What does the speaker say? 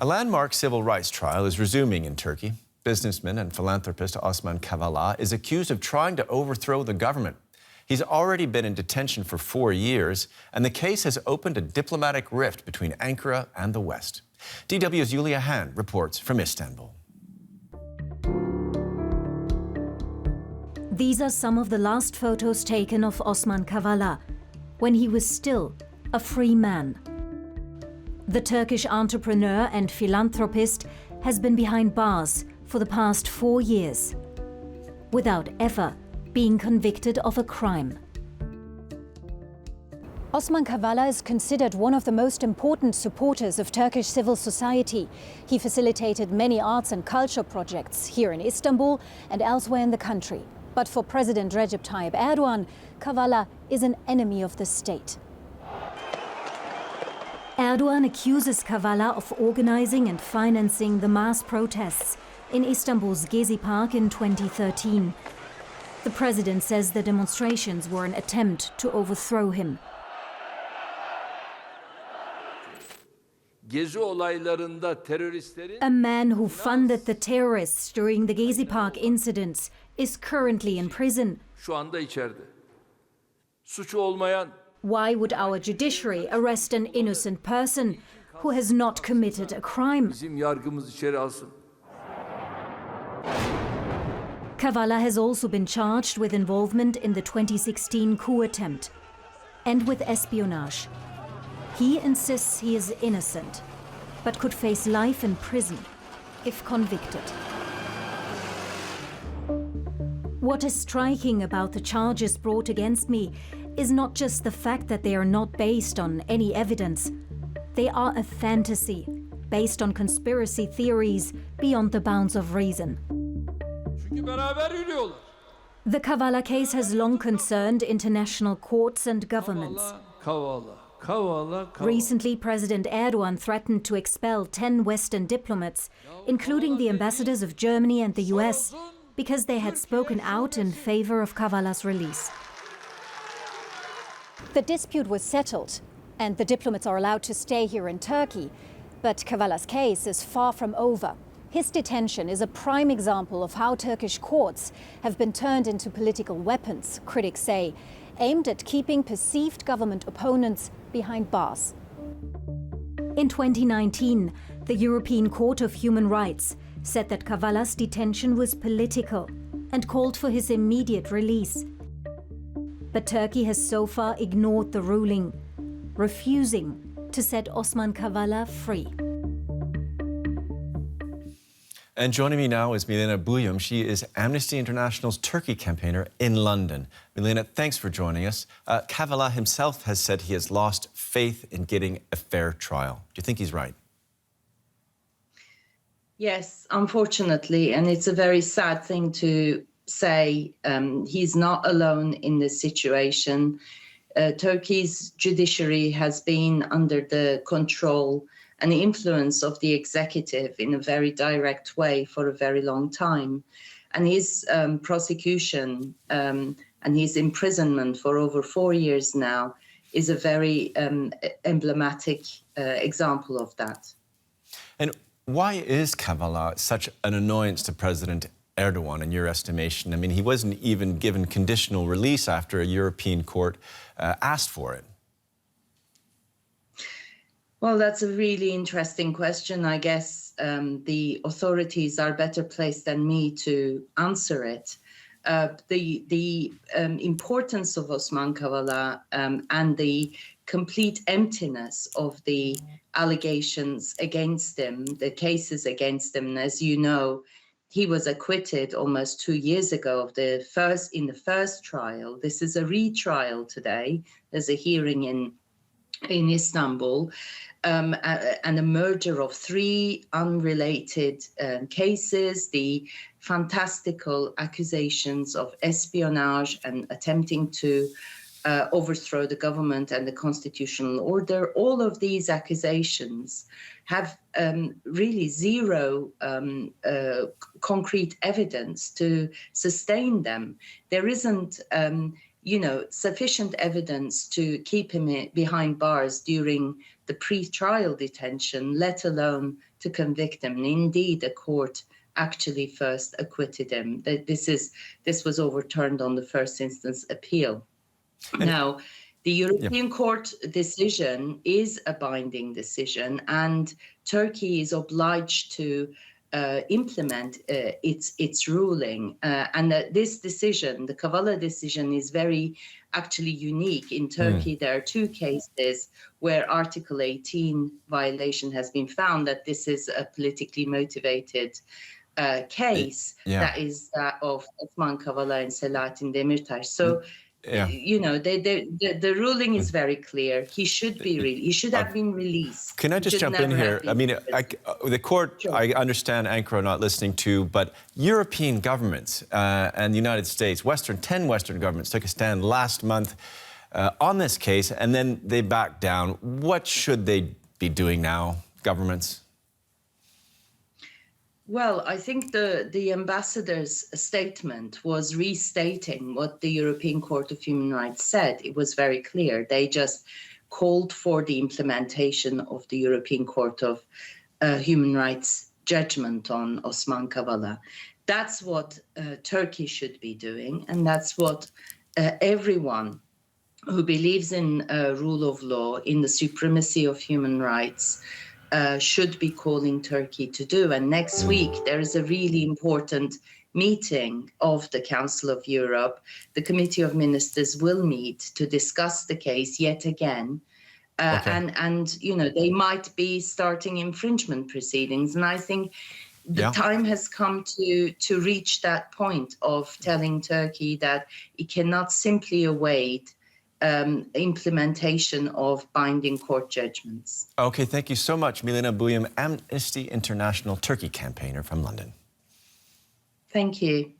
A landmark civil rights trial is resuming in Turkey. Businessman and philanthropist Osman Kavala is accused of trying to overthrow the government. He's already been in detention for 4 years, and the case has opened a diplomatic rift between Ankara and the West. DW's Julia Hahn reports from Istanbul. These are some of the last photos taken of Osman Kavala when he was still a free man. The Turkish entrepreneur and philanthropist has been behind bars for the past 4 years, without ever being convicted of a crime. Osman Kavala is considered one of the most important supporters of Turkish civil society. He facilitated many arts and culture projects here in Istanbul and elsewhere in the country. But for President Recep Tayyip Erdogan, Kavala is an enemy of the state. Erdogan accuses Kavala of organizing and financing the mass protests in Istanbul's Gezi Park in 2013. The president says the demonstrations were an attempt to overthrow him. A man who funded the terrorists during the Gezi Park incidents is currently in prison. Why would our judiciary arrest an innocent person who has not committed a crime? Kavala has also been charged with involvement in the 2016 coup attempt and with espionage. He insists he is innocent, but could face life in prison if convicted. What is striking about the charges brought against me is not just the fact that they are not based on any evidence. They are a fantasy, based on conspiracy theories beyond the bounds of reason. The Kavala case has long concerned international courts and governments. Recently, President Erdogan threatened to expel 10 Western diplomats, including the ambassadors of Germany and the US, because they had spoken out in favor of Kavala's release. The dispute was settled, and the diplomats are allowed to stay here in Turkey. But Kavala's case is far from over. His detention is a prime example of how Turkish courts have been turned into political weapons, critics say, aimed at keeping perceived government opponents behind bars. In 2019, the European Court of Human Rights said that Kavala's detention was political and called for his immediate release. But Turkey has so far ignored the ruling, refusing to set Osman Kavala free. And joining me now is Milena Buyum. She is Amnesty International's Turkey campaigner in London. Milena, thanks for joining us. Kavala himself has said he has lost faith in getting a fair trial. Do you think he's right? Yes, unfortunately, and it's a very sad thing to say. He's not alone in this situation. Turkey's judiciary has been under the control and the influence of the executive in a very direct way for a very long time. And his prosecution and his imprisonment for over 4 years now is a very emblematic example of that. And why is Kavala such an annoyance to President Erdogan, in your estimation? I mean, he wasn't even given conditional release after a European court asked for it. Well, that's a really interesting question. I guess the authorities are better placed than me to answer it. The importance of Osman Kavala and the complete emptiness of the allegations against him, the cases against him, as you know, he was acquitted almost 2 years ago of in the first trial. This is a retrial today. There's a hearing in Istanbul, and a merger of 3 unrelated cases, the fantastical accusations of espionage and attempting to overthrow the government and the constitutional order. All of these accusations have really zero concrete evidence to sustain them. There isn't sufficient evidence to keep him behind bars during the pre-trial detention, let alone to convict him. And indeed, a court actually first acquitted him. This was overturned on the first instance appeal. Now, the European Court decision is a binding decision, and Turkey is obliged to implement its ruling. And that this decision, the Kavala decision, is very actually unique. In Turkey, there are two cases where Article 18 violation has been found, that this is a politically motivated case, that is that of Osman Kavala and Selahattin Demirtas. So, the ruling is very clear. He should have been released. Can I just jump in here? I mean, the court, Sure. I understand Ankara not listening to, but European governments and the United States, 10 Western governments took a stand last month on this case, and then they backed down. What should they be doing now, governments? Well, I think the ambassador's statement was restating what the European Court of Human Rights said. It was very clear. They just called for the implementation of the European Court of Human Rights judgment on Osman Kavala. That's what Turkey should be doing, and that's what everyone who believes in rule of law, in the supremacy of human rights, should be calling Turkey to do. And next week, there is a really important meeting of the Council of Europe. The Committee of Ministers will meet to discuss the case yet again. And they might be starting infringement proceedings. And I think the time has come to reach that point of telling Turkey that it cannot simply await implementation of binding court judgments. Okay, thank you so much, Milena Buyum, Amnesty International Turkey campaigner from London. Thank you.